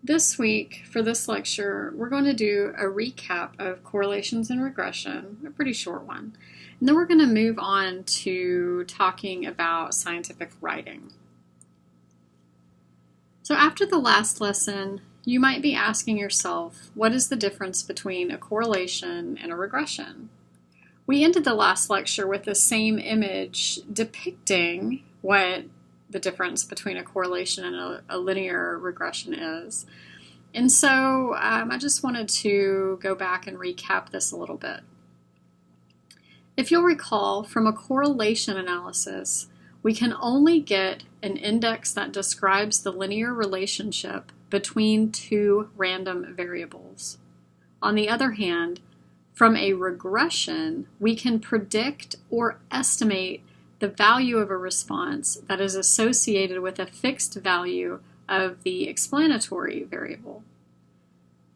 This week, for this lecture, we're going to do a recap of correlations and regression, a pretty short one. And then we're going to move on to talking about scientific writing. So after the last lesson, you might be asking yourself, what is the difference between a correlation and a regression? We ended the last lecture with the same image depicting what the difference between a correlation and a linear regression is. And so I just wanted to go back and recap this a little bit. If you'll recall, from a correlation analysis, we can only get an index that describes the linear relationship between two random variables. On the other hand, from a regression, we can predict or estimate the value of a response that is associated with a fixed value of the explanatory variable.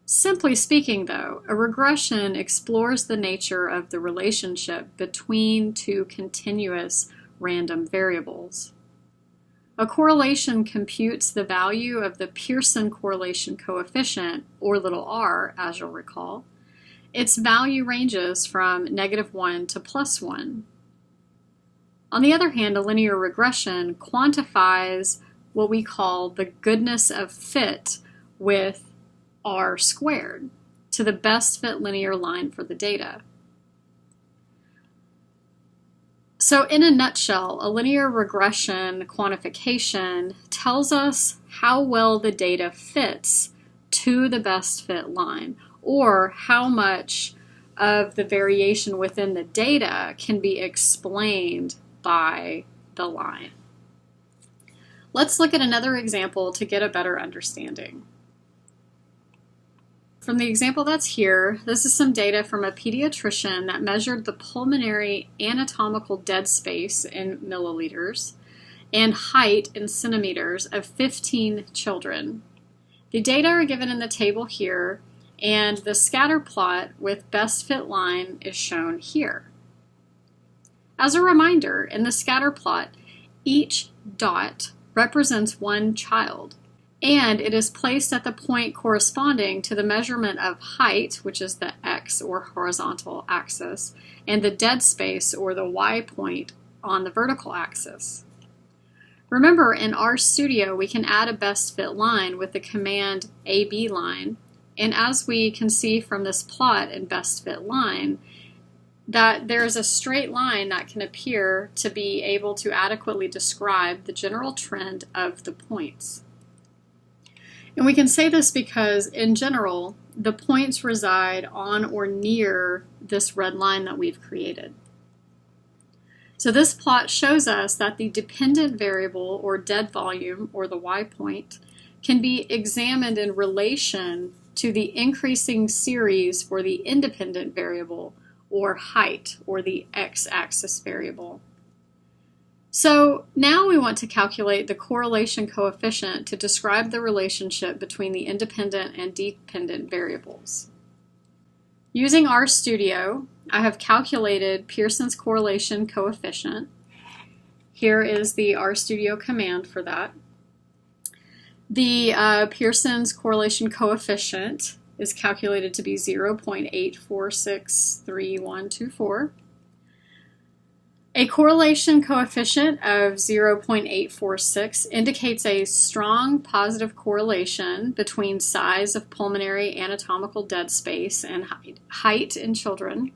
Simply speaking, though, a regression explores the nature of the relationship between two continuous random variables. A correlation computes the value of the Pearson correlation coefficient, or little r, as you'll recall. Its value ranges from -1 to +1. On the other hand, a linear regression quantifies what we call the goodness of fit with r squared to the best fit linear line for the data. So in a nutshell, a linear regression quantification tells us how well the data fits to the best fit line, or how much of the variation within the data can be explained by the line. Let's look at another example to get a better understanding. From the example that's here, this is some data from a pediatrician that measured the pulmonary anatomical dead space in milliliters and height in centimeters of 15 children. The data are given in the table here, and the scatter plot with best fit line is shown here. As a reminder, in the scatter plot, each dot represents one child, and it is placed at the point corresponding to the measurement of height, which is the x or horizontal axis, and the dead space or the y point on the vertical axis. Remember, in RStudio, we can add a best fit line with the command AB line, and as we can see from this plot in best fit line, that there is a straight line that can appear to be able to adequately describe the general trend of the points. And we can say this because, in general, the points reside on or near this red line that we've created. So this plot shows us that the dependent variable, or dead volume, or the y point, can be examined in relation to the increasing series for the independent variable, or height, or the x-axis variable. So now we want to calculate the correlation coefficient to describe the relationship between the independent and dependent variables. Using RStudio, I have calculated Pearson's correlation coefficient. Here is the RStudio command for that. The Pearson's correlation coefficient is calculated to be 0.8463124. A correlation coefficient of 0.846 indicates a strong positive correlation between size of pulmonary anatomical dead space and height in children.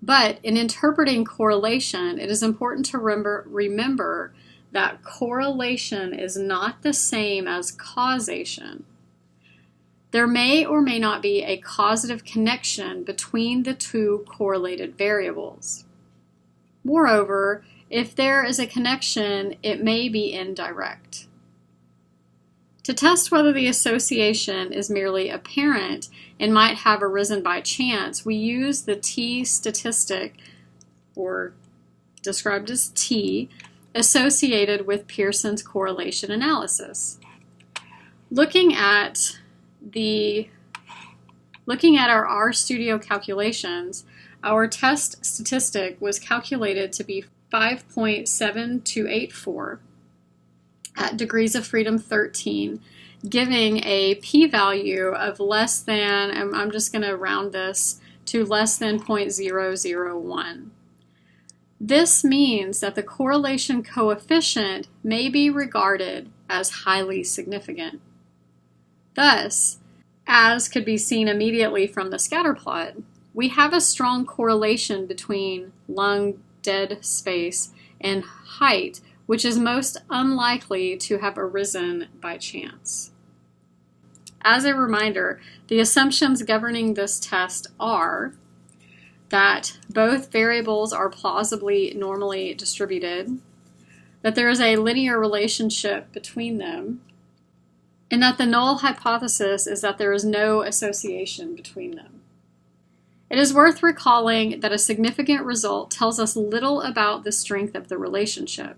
But in interpreting correlation, it is important to remember that correlation is not the same as causation. There may or may not be a causative connection between the two correlated variables. Moreover, if there is a connection, it may be indirect. To test whether the association is merely apparent and might have arisen by chance, we use the T statistic, or described as T, associated with Pearson's correlation analysis. Looking at our RStudio calculations, our test statistic was calculated to be 5.7284, at degrees of freedom 13, giving a p-value of less than, I'm just going to round this to less than 0.001. This means that the correlation coefficient may be regarded as highly significant. Thus, as could be seen immediately from the scatter plot, we have a strong correlation between lung dead space and height, which is most unlikely to have arisen by chance. As a reminder, the assumptions governing this test are that both variables are plausibly normally distributed, that there is a linear relationship between them, and that the null hypothesis is that there is no association between them. It is worth recalling that a significant result tells us little about the strength of the relationship.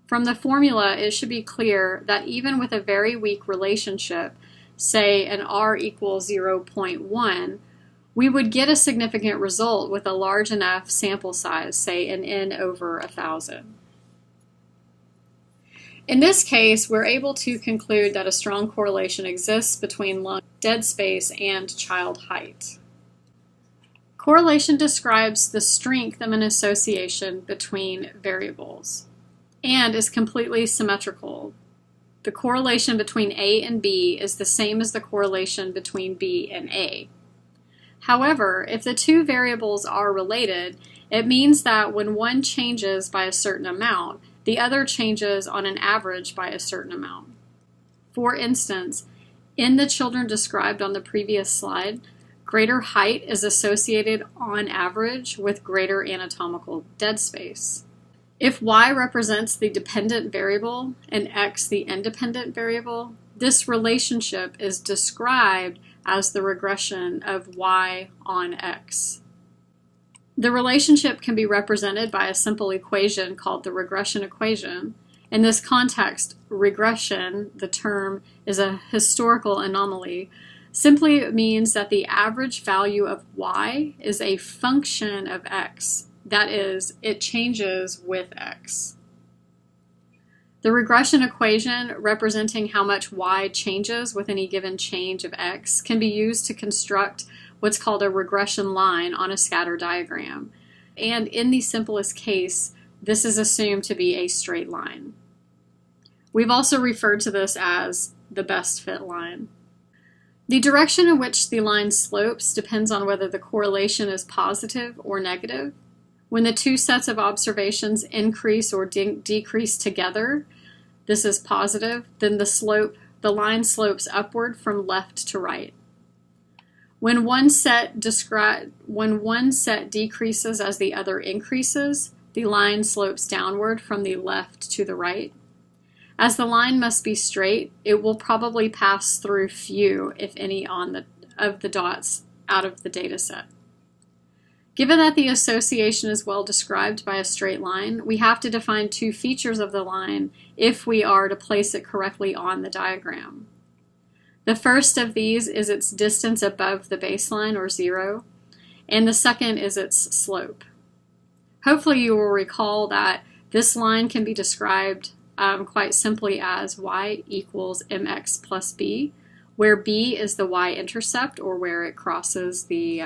From the formula, it should be clear that even with a very weak relationship, say an R equals 0.1, we would get a significant result with a large enough sample size, say an N over 1,000. In this case, we're able to conclude that a strong correlation exists between lung dead space and child height. Correlation describes the strength of an association between variables and is completely symmetrical. The correlation between A and B is the same as the correlation between B and A. However, if the two variables are related, it means that when one changes by a certain amount, the other changes on an average by a certain amount. For instance, in the children described on the previous slide, greater height is associated on average with greater anatomical dead space. If y represents the dependent variable and x the independent variable, this relationship is described as the regression of y on x. The relationship can be represented by a simple equation called the regression equation. In this context, regression, the term, is a historical anomaly. Simply means that the average value of y is a function of x. That is, it changes with x. The regression equation, representing how much y changes with any given change of x, can be used to construct what's called a regression line on a scatter diagram. And in the simplest case, this is assumed to be a straight line. We've also referred to this as the best fit line. The direction in which the line slopes depends on whether the correlation is positive or negative. When the two sets of observations increase or decrease together, this is positive, then the line slopes upward from left to right. When one set decreases as the other increases, the line slopes downward from the left to the right. As the line must be straight, it will probably pass through few, if any, of the dots out of the data set. Given that the association is well described by a straight line, we have to define two features of the line if we are to place it correctly on the diagram. The first of these is its distance above the baseline, or 0, and the second is its slope. Hopefully you will recall that this line can be described quite simply as y equals mx plus b, where b is the y-intercept, or where it crosses the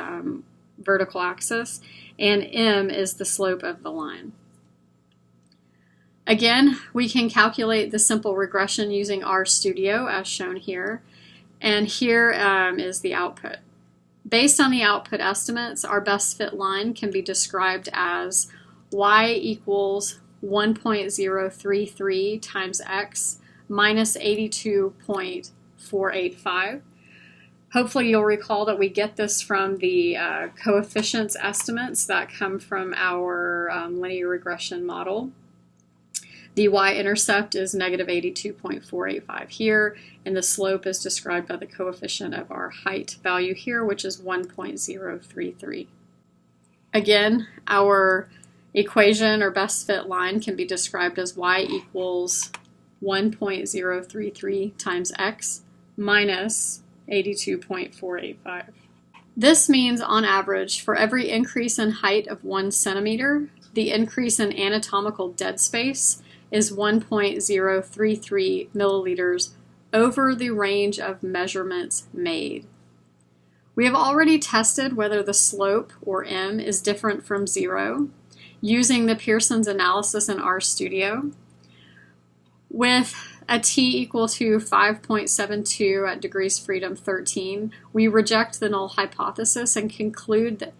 vertical axis, and m is the slope of the line. Again, we can calculate the simple regression using RStudio as shown here, and here is the output. Based on the output estimates, our best fit line can be described as y equals 1.033 times x minus 82.485. Hopefully you'll recall that we get this from the coefficients estimates that come from our linear regression model. The y-intercept is negative 82.485 here, and the slope is described by the coefficient of our height value here, which is 1.033. Again, our equation or best fit line can be described as y equals 1.033 times x minus 82.485. This means, on average, for every increase in height of 1 centimeter, the increase in anatomical dead space is 1.033 milliliters over the range of measurements made. We have already tested whether the slope, or m, is different from 0 using the Pearson's analysis in RStudio. With a t equal to 5.72 at degrees freedom 13, we reject the null hypothesis and can conclude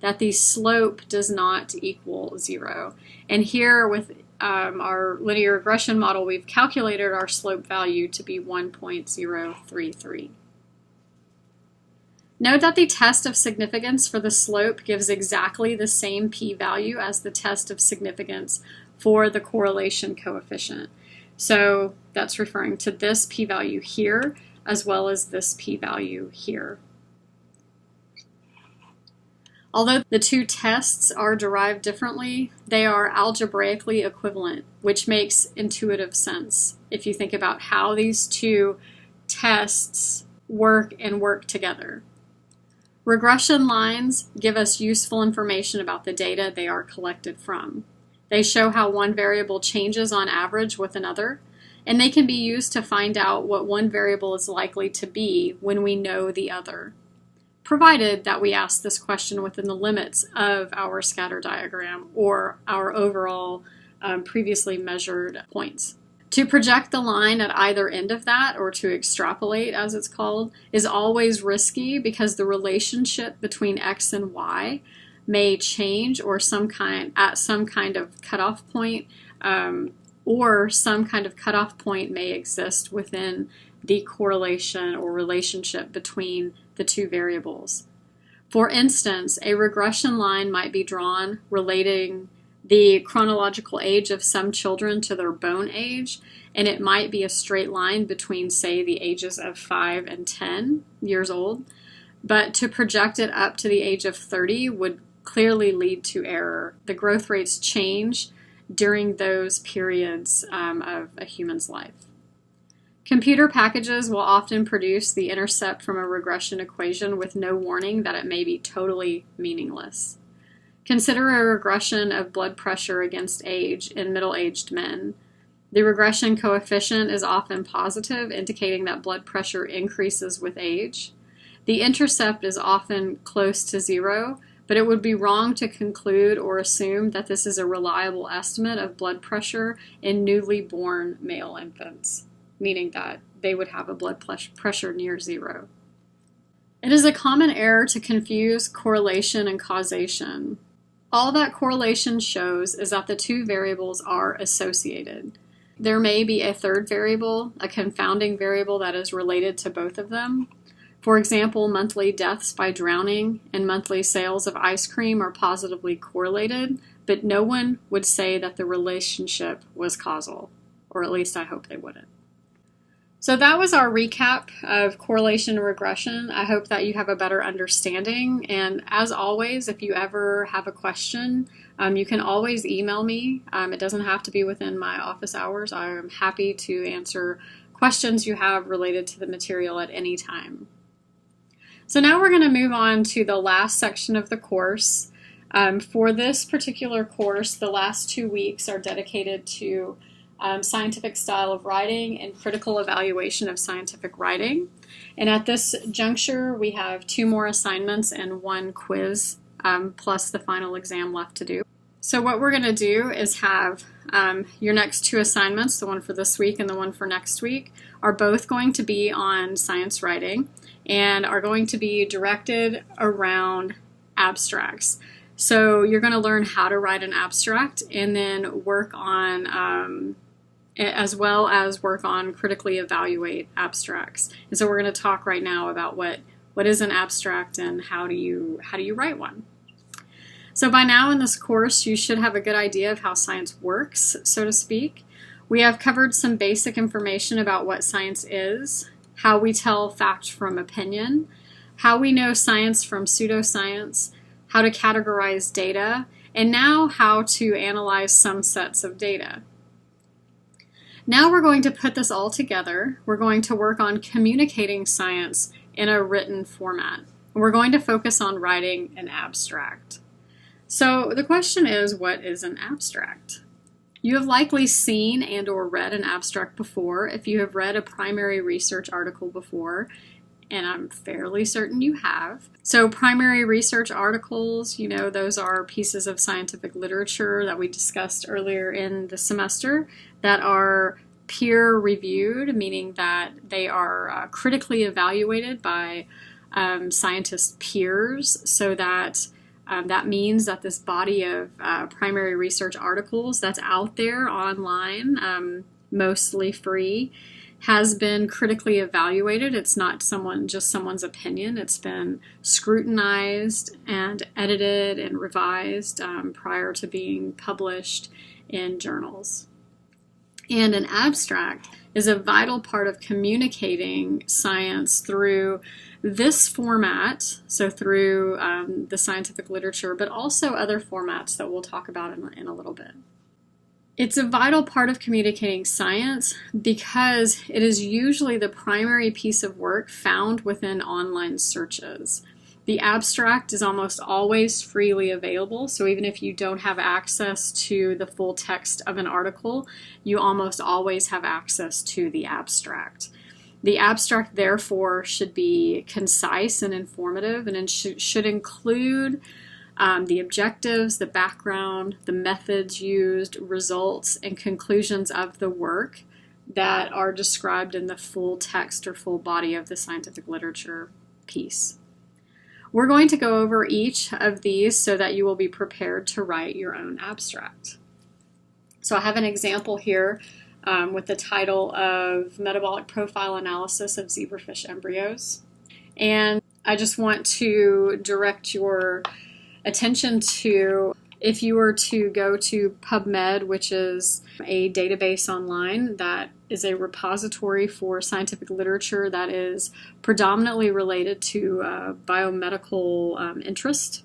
that the slope does not equal 0. And here with our linear regression model, we've calculated our slope value to be 1.033. Note that the test of significance for the slope gives exactly the same p-value as the test of significance for the correlation coefficient. So that's referring to this p-value here as well as this p-value here. Although the two tests are derived differently, they are algebraically equivalent, which makes intuitive sense if you think about how these two tests work together. Regression lines give us useful information about the data they are collected from. They show how one variable changes on average with another, and they can be used to find out what one variable is likely to be when we know the other, provided that we ask this question within the limits of our scatter diagram or our overall previously measured points. To project the line at either end of that, or to extrapolate as it's called, is always risky because the relationship between x and y may change at some kind of cutoff point, or some kind of cutoff point may exist within the correlation or relationship between the two variables. For instance, a regression line might be drawn relating the chronological age of some children to their bone age, and it might be a straight line between, say, the ages of 5 and 10 years old, but to project it up to the age of 30 would clearly lead to error. The growth rates change during those periods of a human's life. Computer packages will often produce the intercept from a regression equation with no warning that it may be totally meaningless. Consider a regression of blood pressure against age in middle-aged men. The regression coefficient is often positive, indicating that blood pressure increases with age. The intercept is often close to 0, but it would be wrong to conclude or assume that this is a reliable estimate of blood pressure in newly born male infants, meaning that they would have a blood pressure near 0. It is a common error to confuse correlation and causation. All that correlation shows is that the two variables are associated. There may be a third variable, a confounding variable that is related to both of them. For example, monthly deaths by drowning and monthly sales of ice cream are positively correlated, but no one would say that the relationship was causal, or at least I hope they wouldn't. So that was our recap of correlation and regression. I hope that you have a better understanding. And as always, if you ever have a question, you can always email me. It doesn't have to be within my office hours. I am happy to answer questions you have related to the material at any time. So now we're going to move on to the last section of the course. For this particular course, the last 2 weeks are dedicated to scientific style of writing and critical evaluation of scientific writing. And at this juncture, we have 2 more assignments and 1 quiz, plus the final exam left to do. So what we're going to do is have your next 2 assignments, the one for this week and the one for next week, are both going to be on science writing and are going to be directed around abstracts. So you're going to learn how to write an abstract and then work on as well as work on critically evaluate abstracts. And so we're going to talk right now about what is an abstract and how do you write one. So by now in this course, you should have a good idea of how science works, so to speak. We have covered some basic information about what science is, how we tell fact from opinion, how we know science from pseudoscience, how to categorize data, and now how to analyze some sets of data. Now we're going to put this all together. We're going to work on communicating science in a written format. We're going to focus on writing an abstract. So the question is, what is an abstract? You have likely seen and or read an abstract before if you have read a primary research article before, and I'm fairly certain you have. So primary research articles, those are pieces of scientific literature that we discussed earlier in the semester that are peer-reviewed, meaning that they are critically evaluated by scientist peers, so that that means that this body of primary research articles that's out there online, mostly free, has been critically evaluated. It's not just someone's opinion. It's been scrutinized and edited and revised prior to being published in journals. And an abstract is a vital part of communicating science through this format, so through the scientific literature, but also other formats that we'll talk about in a little bit. It's a vital part of communicating science because it is usually the primary piece of work found within online searches. The abstract is almost always freely available, so even if you don't have access to the full text of an article, you almost always have access to the abstract. The abstract, therefore, should be concise and informative, and it should include the objectives, the background, the methods used, results, and conclusions of the work that are described in the full text or full body of the scientific literature piece. We're going to go over each of these so that you will be prepared to write your own abstract. So I have an example here with the title of Metabolic Profile Analysis of Zebrafish Embryos. And I just want to direct your attention to, if you were to go to PubMed, which is a database online that is a repository for scientific literature that is predominantly related to biomedical interest,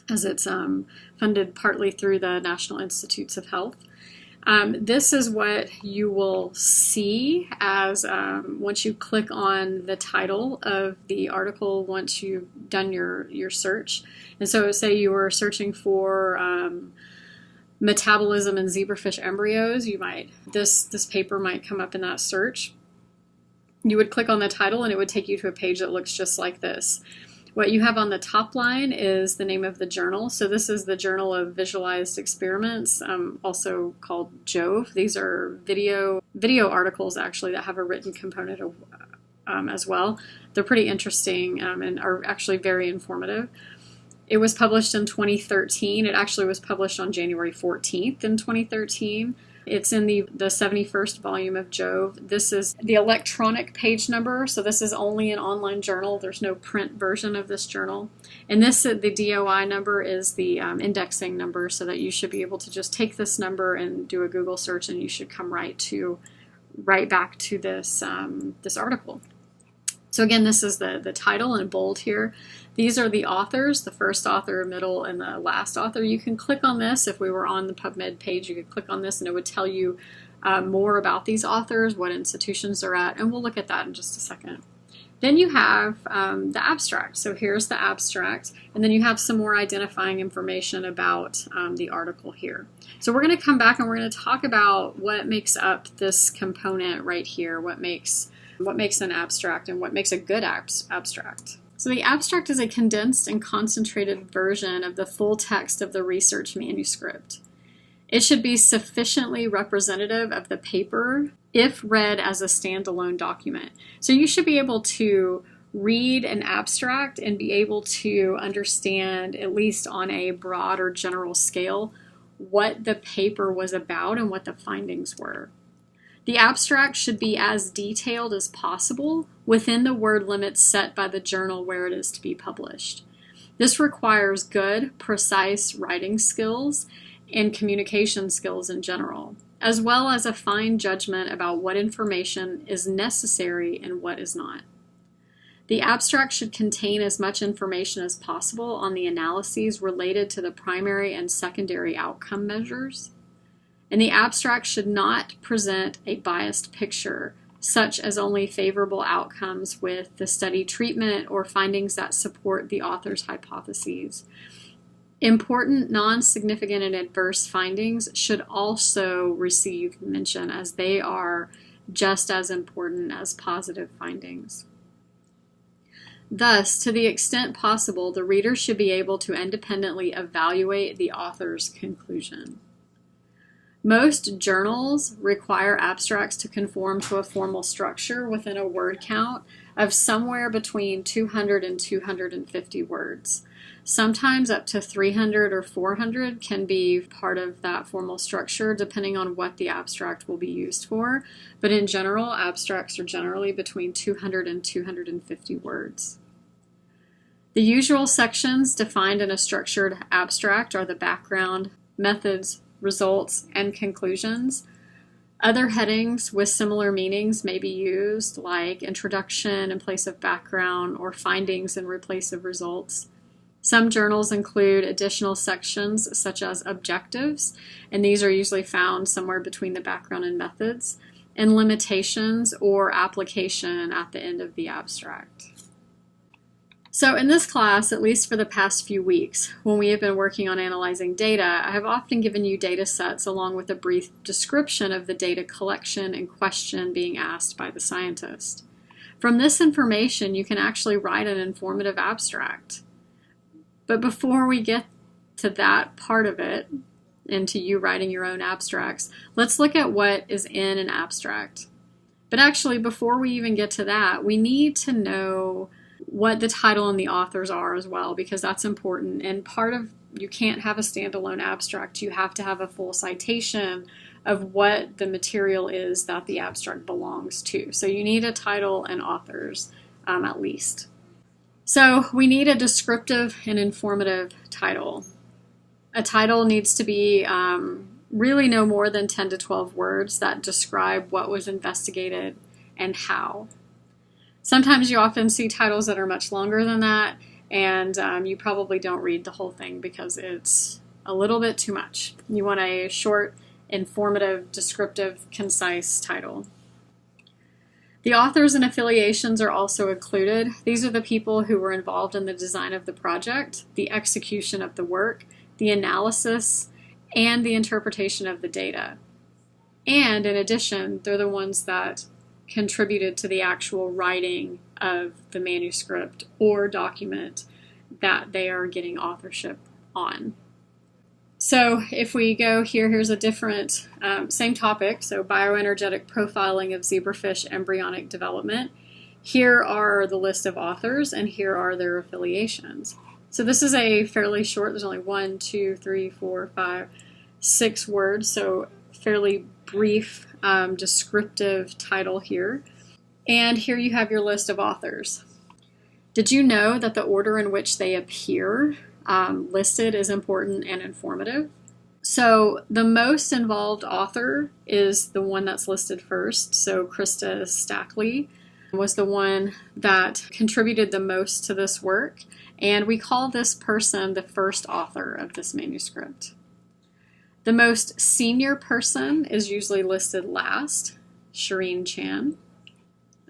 as it's funded partly through the National Institutes of Health. This is what you will see as once you click on the title of the article, once you've done your search. And so say you were searching for metabolism in zebrafish embryos, this paper might come up in that search. You would click on the title and it would take you to a page that looks just like this. What you have on the top line is the name of the journal. So this is the Journal of Visualized Experiments, also called JOVE. These are video articles, actually, that have a written component as well. They're pretty interesting and are actually very informative. It was published in 2013. It actually was published on January 14th in 2013. It's in the 71st volume of Jove. This is the electronic page number, so this is only an online journal. There's no print version of this journal. And the DOI number is the indexing number, so that you should be able to just take this number and do a Google search, and you should come right back to this article. So again, this is the title in bold here. These are the authors, the first author, middle, and the last author. You can click on this. If we were on the PubMed page, you could click on this and it would tell you more about these authors, what institutions they're at, and we'll look at that in just a second. Then you have the abstract. So here's the abstract, and then you have some more identifying information about the article here. So we're going to come back and we're going to talk about what makes up this component right here, what makes an abstract and what makes a good abstract. So the abstract is a condensed and concentrated version of the full text of the research manuscript. It should be sufficiently representative of the paper if read as a standalone document. So you should be able to read an abstract and be able to understand, at least on a broad or general scale, what the paper was about and what the findings were. The abstract should be as detailed as possible within the word limits set by the journal where it is to be published. This requires good, precise writing skills and communication skills in general, as well as a fine judgment about what information is necessary and what is not. The abstract should contain as much information as possible on the analyses related to the primary and secondary outcome measures. And the abstract should not present a biased picture, such as only favorable outcomes with the study treatment or findings that support the author's hypotheses. Important non-significant and adverse findings should also receive mention, as they are just as important as positive findings. Thus, to the extent possible, the reader should be able to independently evaluate the author's conclusion. Most journals require abstracts to conform to a formal structure within a word count of somewhere between 200 and 250 words. Sometimes up to 300 or 400 can be part of that formal structure, depending on what the abstract will be used for. But in general, abstracts are generally between 200 and 250 words. The usual sections defined in a structured abstract are the background, methods, results, and conclusions. Other headings with similar meanings may be used, like introduction in place of background or findings in place of results. Some journals include additional sections such as objectives, and these are usually found somewhere between the background and methods, and limitations or application at the end of the abstract. So in this class, at least for the past few weeks, when we have been working on analyzing data, I have often given you data sets along with a brief description of the data collection and question being asked by the scientist. From this information, you can actually write an informative abstract. But before we get to that part of it, and to you writing your own abstracts, let's look at what is in an abstract. But actually, before we even get to that, we need to know what the title and the authors are as well, because that's important. And part of, you can't have a standalone abstract. You have to have a full citation of what the material is that the abstract belongs to. So you need a title and authors, at least. So we need a descriptive and informative title. A title needs to be really no more than 10 to 12 words that describe what was investigated and how. Sometimes you often see titles that are much longer than that, and you probably don't read the whole thing because it's a little bit too much. You want a short, informative, descriptive, concise title. The authors and affiliations are also included. These are the people who were involved in the design of the project, the execution of the work, the analysis, and the interpretation of the data. And in addition, they're the ones that contributed to the actual writing of the manuscript or document that they are getting authorship on. So if we go here, here's a different, same topic, so bioenergetic profiling of zebrafish embryonic development. Here are the list of authors, and here are their affiliations. So this is a fairly short, there's only 1, 2, 3, 4, 5, 6 words, so fairly brief descriptive title here. And here you have your list of authors. Did you know that the order in which they appear listed is important and informative? So the most involved author is the one that's listed first. So Krista Stackley was the one that contributed the most to this work, and we call this person the first author of this manuscript. The most senior person is usually listed last, Shireen Chan,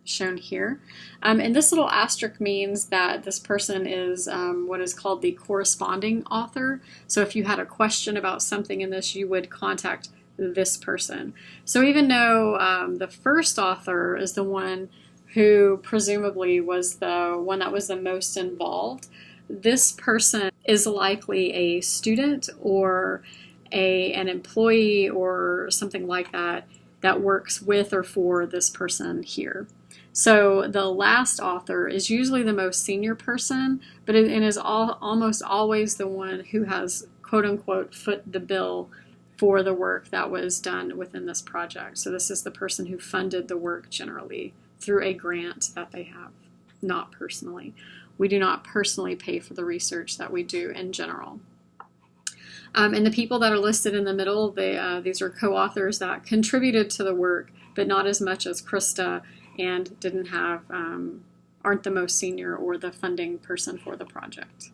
shown here. And this little asterisk means that this person is what is called the corresponding author. So if you had a question about something in this, you would contact this person. So even though the first author is the one who presumably was the one that was the most involved, this person is likely a student or an employee or something like that that works with or for this person here. So the last author is usually the most senior person, but it is almost always the one who has, quote unquote, foot the bill for the work that was done within this project. So this is the person who funded the work generally through a grant that they have, not personally. We do not personally pay for the research that we do in general. And the people that are listed in the middle, these are co-authors that contributed to the work, but not as much as Krista, and didn't have, aren't the most senior or the funding person for the project.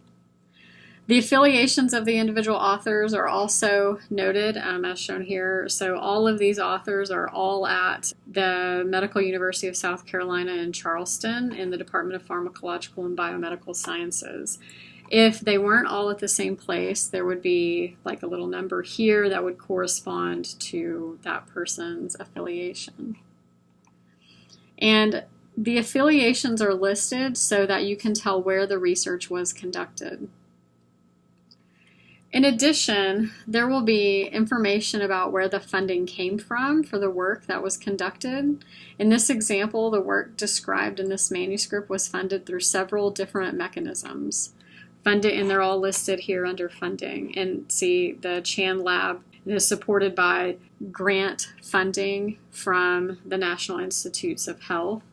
The affiliations of the individual authors are also noted, as shown here. So all of these authors are all at the Medical University of South Carolina in Charleston in the Department of Pharmacological and Biomedical Sciences. If they weren't all at the same place, there would be like a little number here that would correspond to that person's affiliation. And the affiliations are listed so that you can tell where the research was conducted. In addition, there will be information about where the funding came from for the work that was conducted. In this example, the work described in this manuscript was funded through several different mechanisms. Funded, and they're all listed here under funding. And see, the Chan Lab is supported by grant funding from the National Institutes of Health,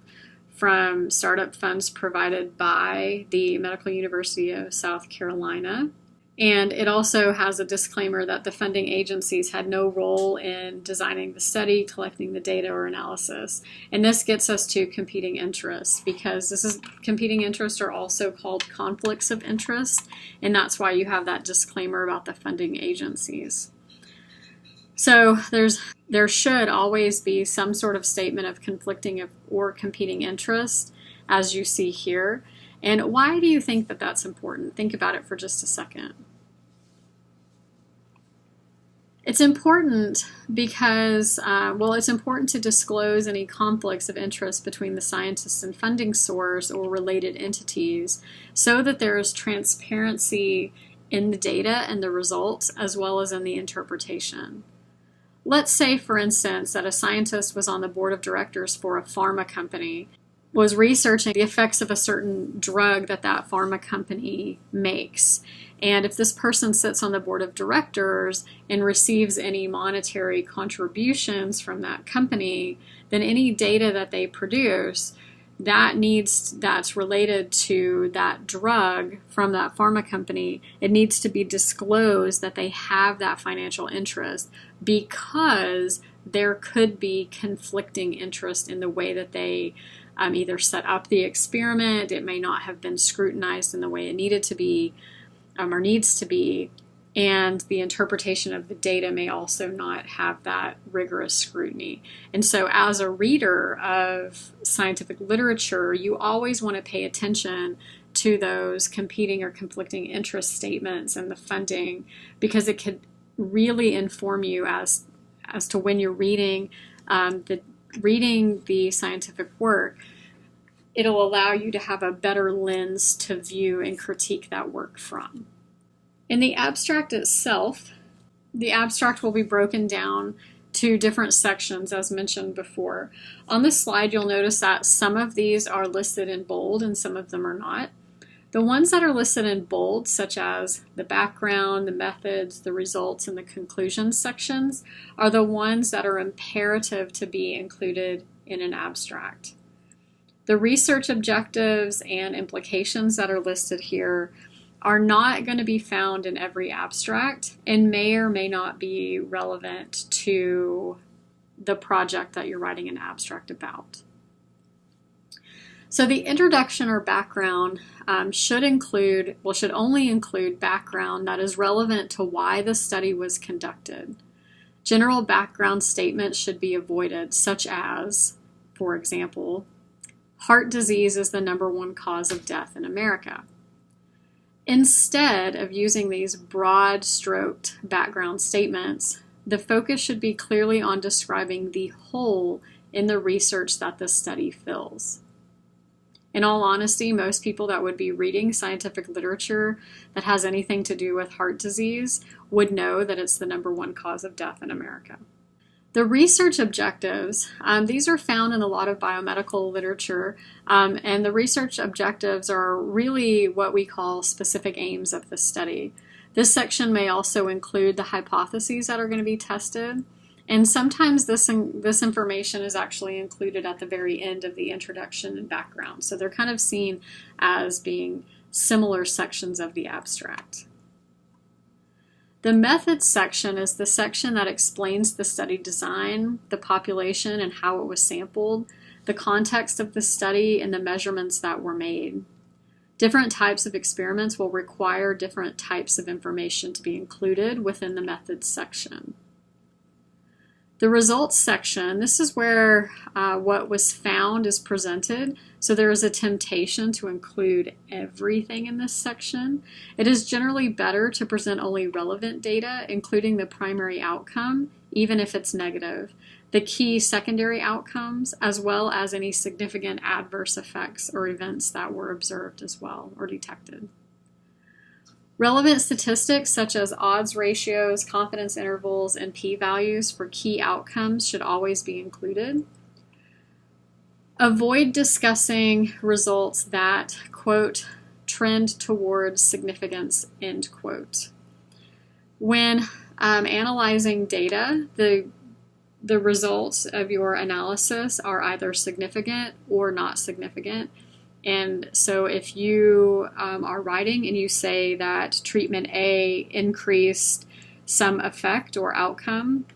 from startup funds provided by the Medical University of South Carolina. And it also has a disclaimer that the funding agencies had no role in designing the study, collecting the data, or analysis. And this gets us to competing interests, because competing interests are also called conflicts of interest, and that's why you have that disclaimer about the funding agencies. So there should always be some sort of statement of conflicting or competing interest, as you see here. And why do you think that that's important? Think about it for just a second. It's important because, it's important to disclose any conflicts of interest between the scientist and funding source or related entities so that there is transparency in the data and the results as well as in the interpretation. Let's say, for instance, that a scientist was on the board of directors for a pharma company, was researching the effects of a certain drug that pharma company makes. And if this person sits on the board of directors and receives any monetary contributions from that company, then any data that they produce that's related to that drug from that pharma company, it needs to be disclosed that they have that financial interest, because there could be conflicting interest in the way that they either set up the experiment. It may not have been scrutinized in the way it needed to be or needs to be, and the interpretation of the data may also not have that rigorous scrutiny. And so as a reader of scientific literature, you always want to pay attention to those competing or conflicting interest statements and the funding, because it could really inform you as to when you're reading the scientific work. It'll allow you to have a better lens to view and critique that work from. In the abstract itself, the abstract will be broken down to different sections, as mentioned before. On this slide, you'll notice that some of these are listed in bold and some of them are not. The ones that are listed in bold, such as the background, the methods, the results, and the conclusions sections, are the ones that are imperative to be included in an abstract. The research objectives and implications that are listed here are not going to be found in every abstract and may or may not be relevant to the project that you're writing an abstract about. So the introduction or background should only include background that is relevant to why the study was conducted. General background statements should be avoided, such as, for example, heart disease is the #1 cause of death in America. Instead of using these broad-stroked background statements, the focus should be clearly on describing the hole in the research that the study fills. In all honesty, most people that would be reading scientific literature that has anything to do with heart disease would know that it's the #1 cause of death in America. The research objectives, these are found in a lot of biomedical literature, and the research objectives are really what we call specific aims of the study. This section may also include the hypotheses that are going to be tested, and sometimes this information is actually included at the very end of the introduction and background. So they're kind of seen as being similar sections of the abstract. The methods section is the section that explains the study design, the population and how it was sampled, the context of the study, and the measurements that were made. Different types of experiments will require different types of information to be included within the methods section. The results section, this is where what was found is presented. So there is a temptation to include everything in this section. It is generally better to present only relevant data, including the primary outcome, even if it's negative, the key secondary outcomes, as well as any significant adverse effects or events that were observed as well or detected. Relevant statistics such as odds ratios, confidence intervals, and p-values for key outcomes should always be included. Avoid discussing results that, quote, trend towards significance, end quote. When analyzing data, the results of your analysis are either significant or not significant. And so if you are writing and you say that treatment A increased some effect or outcome,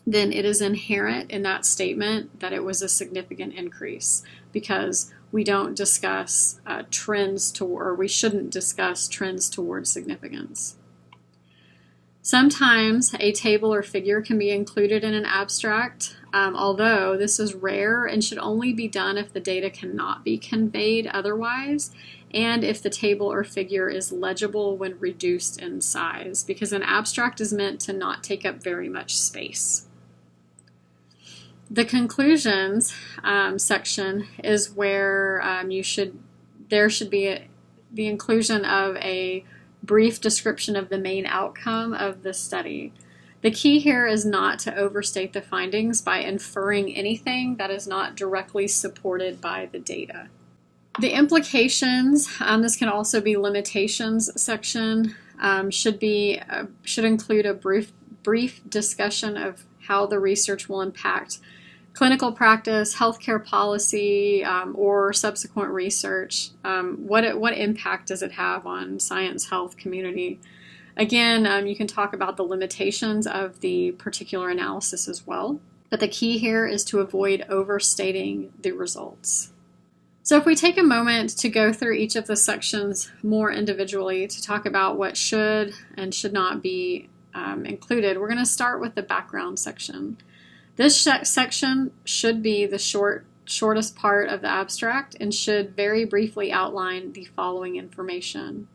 then it is inherent in that statement that it was a significant increase, because we don't discuss or we shouldn't discuss trends towards significance. Sometimes a table or figure can be included in an abstract, although this is rare and should only be done if the data cannot be conveyed otherwise, and if the table or figure is legible when reduced in size, because an abstract is meant to not take up very much space. The conclusions section is where there should be the inclusion of a brief description of the main outcome of the study. The key here is not to overstate the findings by inferring anything that is not directly supported by the data. The implications, this can also be limitations section, should include a brief discussion of how the research will impact clinical practice, healthcare policy, or subsequent research. What impact does it have on science, health, community? Again, you can talk about the limitations of the particular analysis as well, but the key here is to avoid overstating the results. So if we take a moment to go through each of the sections more individually to talk about what should and should not be included, we're going to start with the background section. This section should be the shortest part of the abstract and should very briefly outline the following information.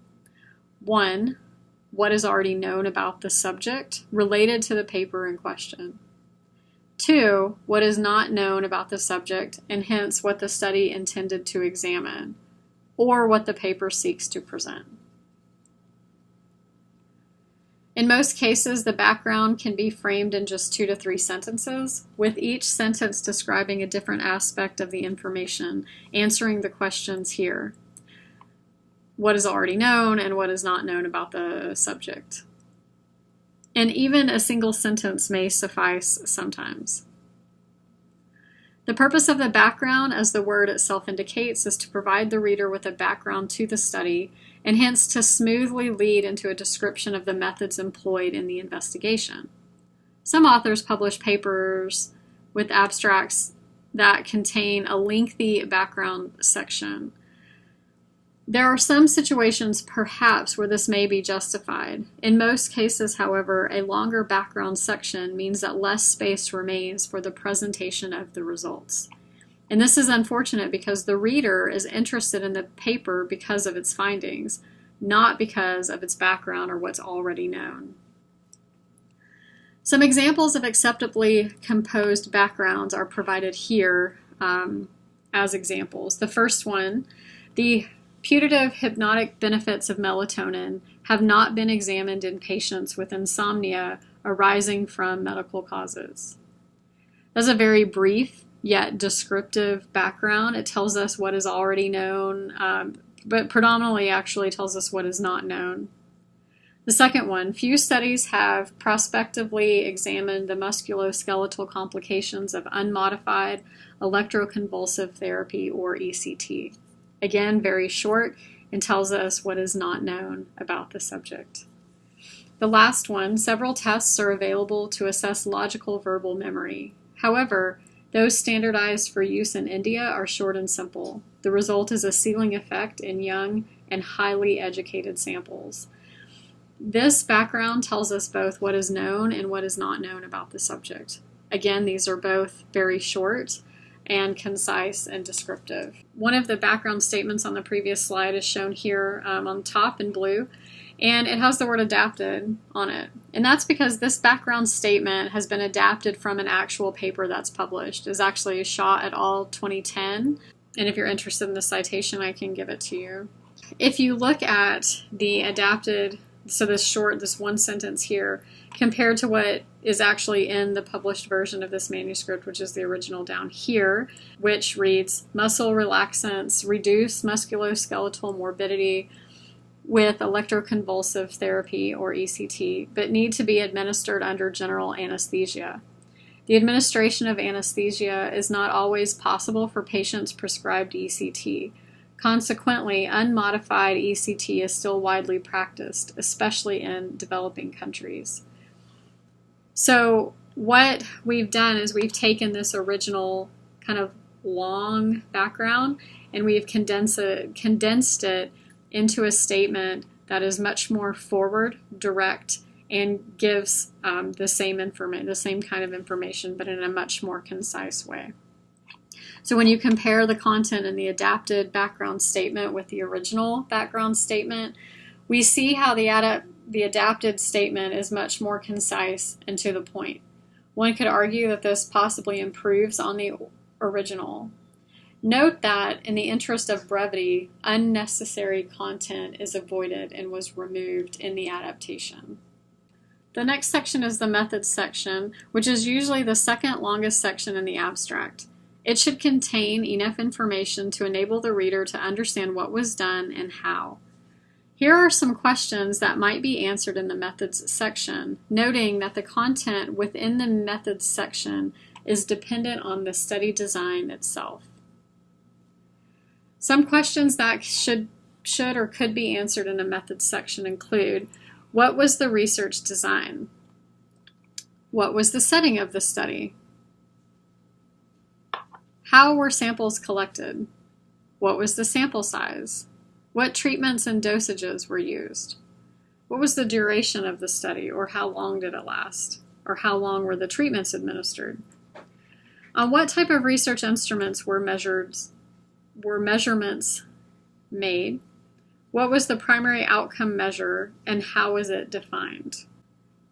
1. What is already known about the subject related to the paper in question. 2. What is not known about the subject and hence what the study intended to examine, or what the paper seeks to present. In most cases, the background can be framed in just 2 to 3 sentences, with each sentence describing a different aspect of the information, answering the questions here. What is already known and what is not known about the subject. And even a single sentence may suffice sometimes. The purpose of the background, as the word itself indicates, is to provide the reader with a background to the study, and hence to smoothly lead into a description of the methods employed in the investigation. Some authors publish papers with abstracts that contain a lengthy background section. There are some situations, perhaps, where this may be justified. In most cases, however, a longer background section means that less space remains for the presentation of the results. And this is unfortunate because the reader is interested in the paper because of its findings, not because of its background or what's already known. Some examples of acceptably composed backgrounds are provided here as examples. The first one, the putative hypnotic benefits of melatonin have not been examined in patients with insomnia arising from medical causes. That's a very brief yet descriptive background. It tells us what is already known, but predominantly actually tells us what is not known. The second one, few studies have prospectively examined the musculoskeletal complications of unmodified electroconvulsive therapy, or ECT. Again, very short, and tells us what is not known about the subject. The last one, several tests are available to assess logical verbal memory. However, those standardized for use in India are short and simple. The result is a ceiling effect in young and highly educated samples. This background tells us both what is known and what is not known about the subject. Again, these are both very short and concise and descriptive. One of the background statements on the previous slide is shown here on top in blue, and it has the word adapted on it. And that's because this background statement has been adapted from an actual paper that's published. It's actually Shaw et al. 2010, and if you're interested in the citation, I can give it to you. If you look at the adapted, so this one sentence here, compared to what is actually in the published version of this manuscript, which is the original down here, which reads, muscle relaxants reduce musculoskeletal morbidity with electroconvulsive therapy or ECT, but need to be administered under general anesthesia. The administration of anesthesia is not always possible for patients prescribed ECT. Consequently, unmodified ECT is still widely practiced, especially in developing countries. So what we've done is we've taken this original kind of long background and we've condensed it into a statement that is much more forward, direct, and gives the same kind of information, but in a much more concise way. So when you compare the content in the adapted background statement with the original background statement, we see how the adapted statement is much more concise and to the point. One could argue that this possibly improves on the original. Note that in the interest of brevity, unnecessary content is avoided and was removed in the adaptation. The next section is the methods section, which is usually the second longest section in the abstract. It should contain enough information to enable the reader to understand what was done and how. Here are some questions that might be answered in the methods section, noting that the content within the methods section is dependent on the study design itself. Some questions that should or could be answered in the methods section include, what was the research design? What was the setting of the study? How were samples collected? What was the sample size? What treatments and dosages were used? What was the duration of the study, or how long did it last? Or how long were the treatments administered? On what type of research instruments were measurements made? What was the primary outcome measure, and how was it defined?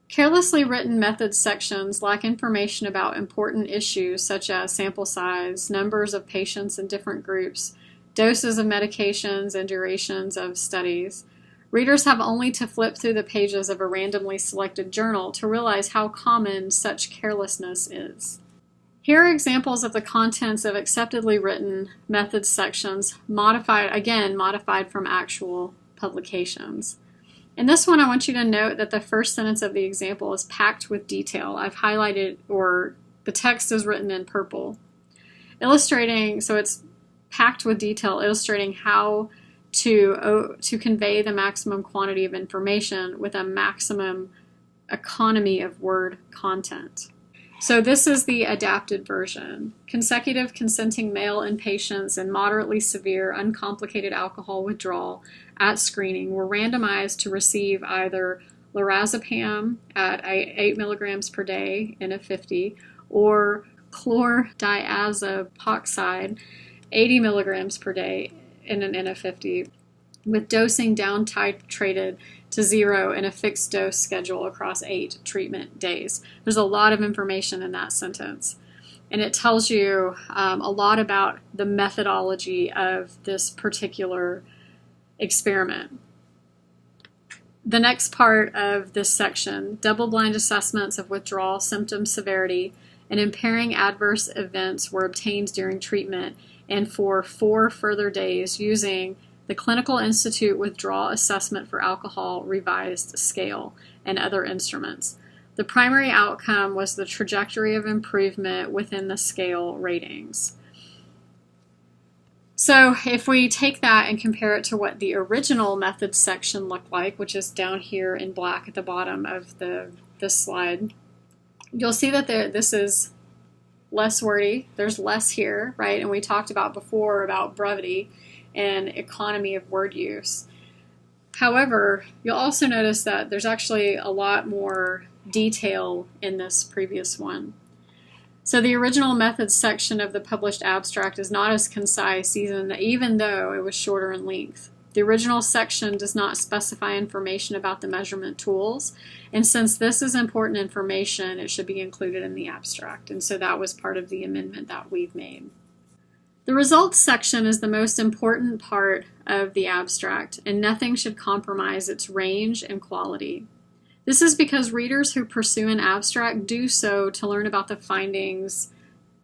Carelessly written methods sections lack information about important issues such as sample size, numbers of patients in different groups, doses of medications, and durations of studies. Readers have only to flip through the pages of a randomly selected journal to realize how common such carelessness is. Here are examples of the contents of acceptedly written methods sections, modified from actual publications. In this one, I want you to note that the first sentence of the example is packed with detail. I've highlighted, or the text is written in purple, illustrating, so it's packed with detail, illustrating how to convey the maximum quantity of information with a maximum economy of word content. So this is the adapted version. Consecutive consenting male inpatients in moderately severe, uncomplicated alcohol withdrawal at screening were randomized to receive either lorazepam at 8 milligrams per day in a 50 or chlordiazepoxide 80 milligrams per day in an N50, with dosing down titrated to 0 in a fixed dose schedule across 8 treatment days. There's a lot of information in that sentence, and it tells you a lot about the methodology of this particular experiment. The next part of this section, double-blind assessments of withdrawal symptom severity and impairing adverse events were obtained during treatment and for 4 further days using the Clinical Institute Withdrawal Assessment for Alcohol Revised Scale and other instruments. The primary outcome was the trajectory of improvement within the scale ratings. So if we take that and compare it to what the original methods section looked like, which is down here in black at the bottom of this slide, you'll see that this is less wordy. There's less here, right? And we talked about before about brevity and economy of word use. However, you'll also notice that there's actually a lot more detail in this previous one. So the original methods section of the published abstract is not as concise, even though it was shorter in length. The original section does not specify information about the measurement tools, and since this is important information, it should be included in the abstract, and so that was part of the amendment that we've made. The results section is the most important part of the abstract, and nothing should compromise its range and quality. This is because readers who pursue an abstract do so to learn about the findings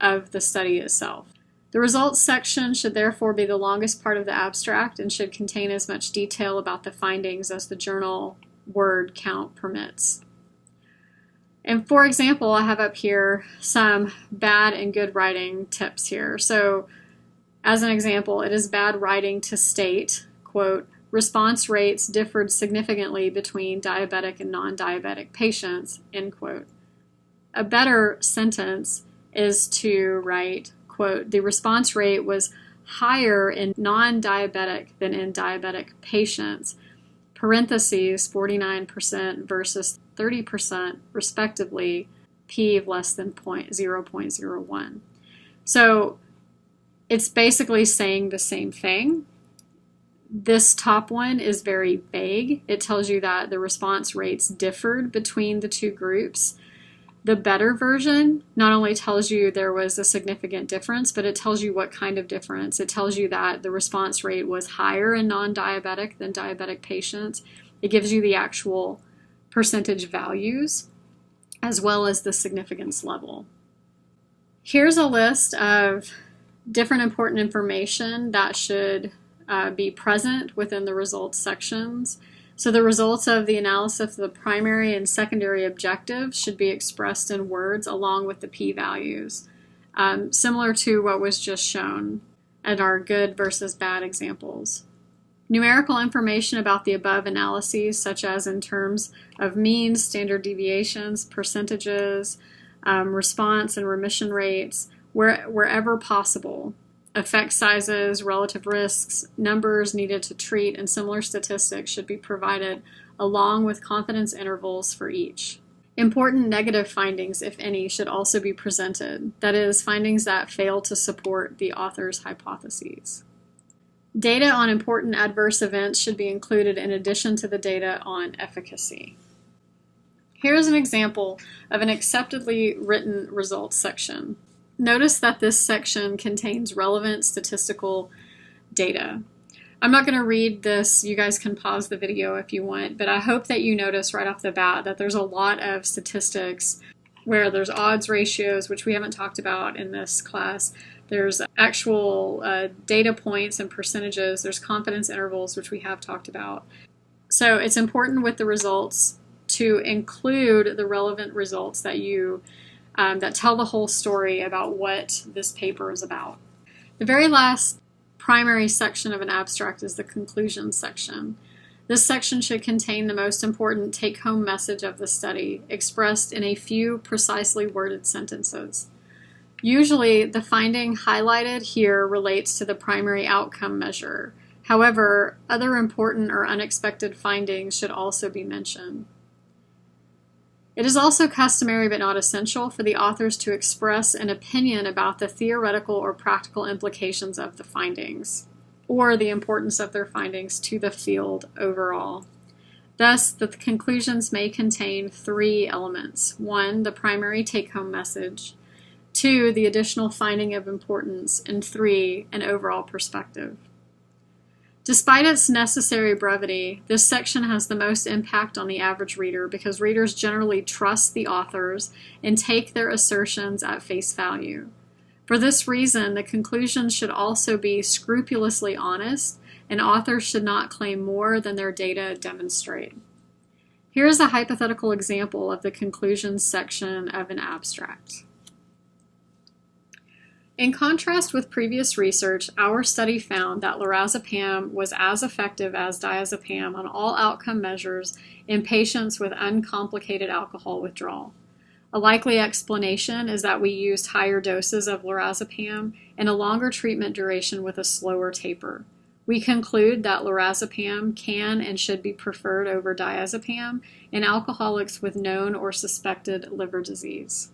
of the study itself. The results section should therefore be the longest part of the abstract and should contain as much detail about the findings as the journal word count permits. And for example, I have up here some bad and good writing tips here. So as an example, it is bad writing to state, quote, response rates differed significantly between diabetic and non-diabetic patients, end quote. A better sentence is to write, quote, the response rate was higher in non-diabetic than in diabetic patients, parentheses, 49% versus 30% respectively, p of less than 0.01. So it's basically saying the same thing. This top one is very vague. It tells you that the response rates differed between the two groups. The better version not only tells you there was a significant difference, but it tells you what kind of difference. It tells you that the response rate was higher in non-diabetic than diabetic patients. It gives you the actual percentage values as well as the significance level. Here's a list of different important information that should be present within the results sections. So the results of the analysis of the primary and secondary objectives should be expressed in words along with the p-values, similar to what was just shown in our good versus bad examples. Numerical information about the above analyses, such as in terms of means, standard deviations, percentages, response and remission rates, wherever possible, effect sizes, relative risks, numbers needed to treat, and similar statistics should be provided along with confidence intervals for each. Important negative findings, if any, should also be presented. That is, findings that fail to support the author's hypotheses. Data on important adverse events should be included in addition to the data on efficacy. Here's an example of an acceptedly written results section. Notice that this section contains relevant statistical data. I'm not going to read this. You guys can pause the video if you want, but I hope that you notice right off the bat that there's a lot of statistics where there's odds ratios, which we haven't talked about in this class. There's actual data points and percentages. There's confidence intervals, which we have talked about. So it's important with the results to include the relevant results that that tell the whole story about what this paper is about. The very last primary section of an abstract is the conclusion section. This section should contain the most important take-home message of the study, expressed in a few precisely worded sentences. Usually, the finding highlighted here relates to the primary outcome measure. However, other important or unexpected findings should also be mentioned. It is also customary but not essential for the authors to express an opinion about the theoretical or practical implications of the findings, or the importance of their findings to the field overall. Thus, the conclusions may contain three elements. 1, the primary take-home message. 2, the additional finding of importance. And 3, an overall perspective. Despite its necessary brevity, this section has the most impact on the average reader because readers generally trust the authors and take their assertions at face value. For this reason, the conclusions should also be scrupulously honest, and authors should not claim more than their data demonstrate. Here is a hypothetical example of the conclusions section of an abstract. In contrast with previous research, our study found that lorazepam was as effective as diazepam on all outcome measures in patients with uncomplicated alcohol withdrawal. A likely explanation is that we used higher doses of lorazepam and a longer treatment duration with a slower taper. We conclude that lorazepam can and should be preferred over diazepam in alcoholics with known or suspected liver disease.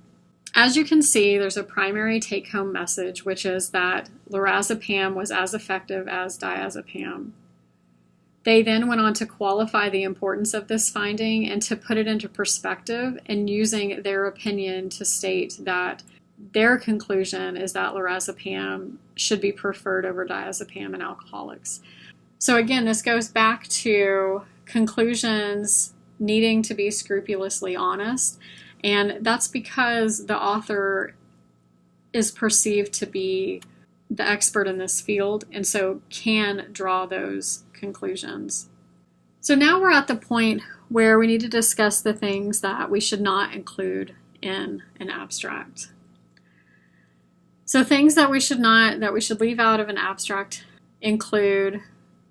As you can see, there's a primary take-home message, which is that lorazepam was as effective as diazepam. They then went on to qualify the importance of this finding and to put it into perspective, and using their opinion to state that their conclusion is that lorazepam should be preferred over diazepam in alcoholics. So again, this goes back to conclusions needing to be scrupulously honest, and that's because the author is perceived to be the expert in this field and so can draw those conclusions. So now we're at the point where we need to discuss the things that we should not include in an abstract. So things that we should leave out of an abstract include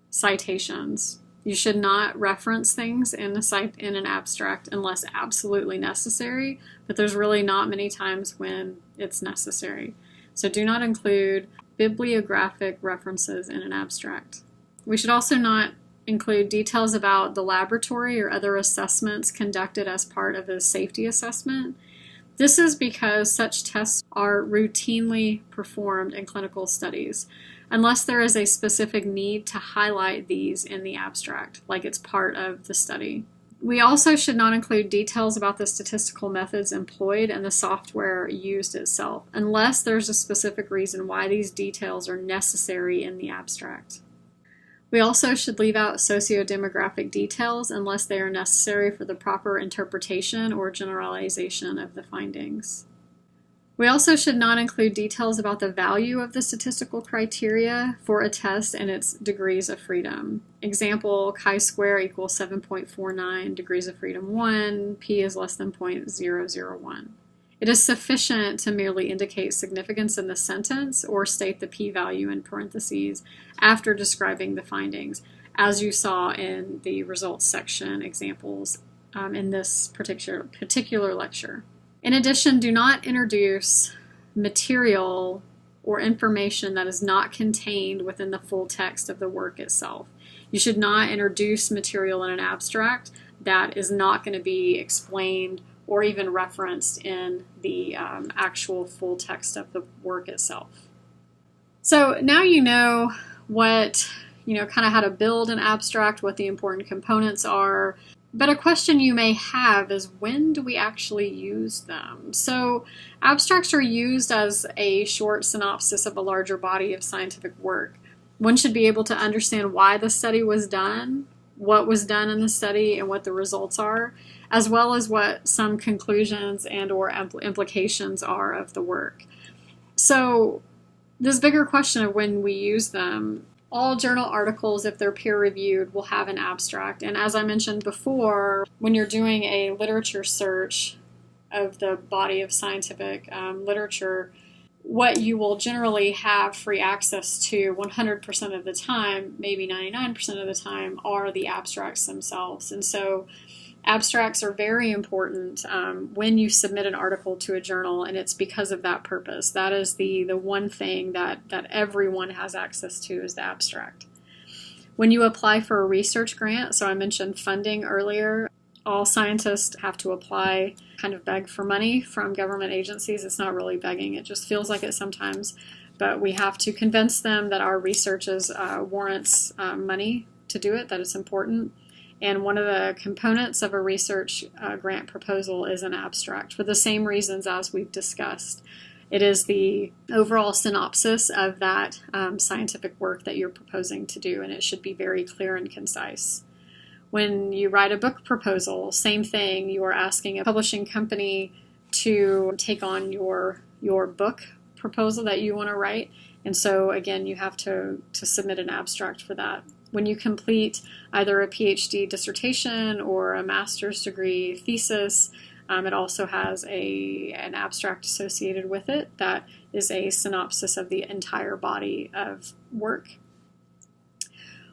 citations. You should not reference things in an abstract unless absolutely necessary, but there's really not many times when it's necessary. So do not include bibliographic references in an abstract. We should also not include details about the laboratory or other assessments conducted as part of a safety assessment. This is because such tests are routinely performed in clinical studies, unless there is a specific need to highlight these in the abstract, like it's part of the study. We also should not include details about the statistical methods employed and the software used itself, unless there's a specific reason why these details are necessary in the abstract. We also should leave out sociodemographic details unless they are necessary for the proper interpretation or generalization of the findings. We also should not include details about the value of the statistical criteria for a test and its degrees of freedom. Example, chi-square equals 7.49, degrees of freedom 1, p is less than 0.001. It is sufficient to merely indicate significance in the sentence or state the p-value in parentheses after describing the findings, as you saw in the results section examples in this particular lecture. In addition, do not introduce material or information that is not contained within the full text of the work itself. You should not introduce material in an abstract that is not going to be explained or even referenced in the actual full text of the work itself. So now you know kind of how to build an abstract, what the important components are. But a question you may have is, when do we actually use them? So abstracts are used as a short synopsis of a larger body of scientific work. One should be able to understand why the study was done, what was done in the study, and what the results are, as well as what some conclusions and or implications are of the work. So this bigger question of when we use them, all journal articles, if they're peer-reviewed, will have an abstract. And as I mentioned before, when you're doing a literature search of the body of scientific literature, what you will generally have free access to 100% of the time, maybe 99% of the time, are the abstracts themselves. And so abstracts are very important when you submit an article to a journal, and it's because of that purpose. That is the one thing that everyone has access to, is the abstract. When you apply for a research grant, so I mentioned funding earlier, all scientists have to apply, kind of beg for money from government agencies. It's not really begging, it just feels like it sometimes, but we have to convince them that our research warrants money to do it, that it's important. And one of the components of a research grant proposal is an abstract, for the same reasons as we've discussed. It is the overall synopsis of that scientific work that you're proposing to do, and it should be very clear and concise. When you write a book proposal, same thing. You are asking a publishing company to take on your book proposal that you want to write. And so, again, you have to submit an abstract for that. When you complete either a PhD dissertation or a master's degree thesis, it also has an abstract associated with it that is a synopsis of the entire body of work.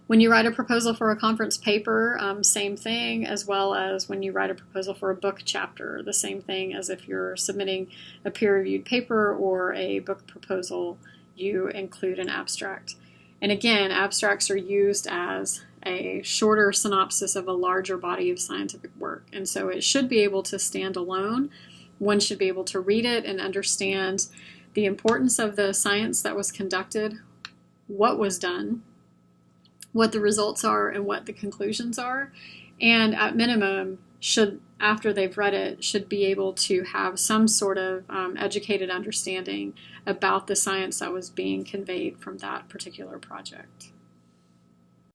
When you write a proposal for a conference paper, same thing, as well as when you write a proposal for a book chapter, the same thing as if you're submitting a peer-reviewed paper or a book proposal, you include an abstract. And again, abstracts are used as a shorter synopsis of a larger body of scientific work. And so it should be able to stand alone One should be able to read it and understand the importance of the science that was conducted, what was done, what the results are, and what the conclusions are. And at minimum, should, after they've read it, should be able to have some sort of educated understanding about the science that was being conveyed from that particular project.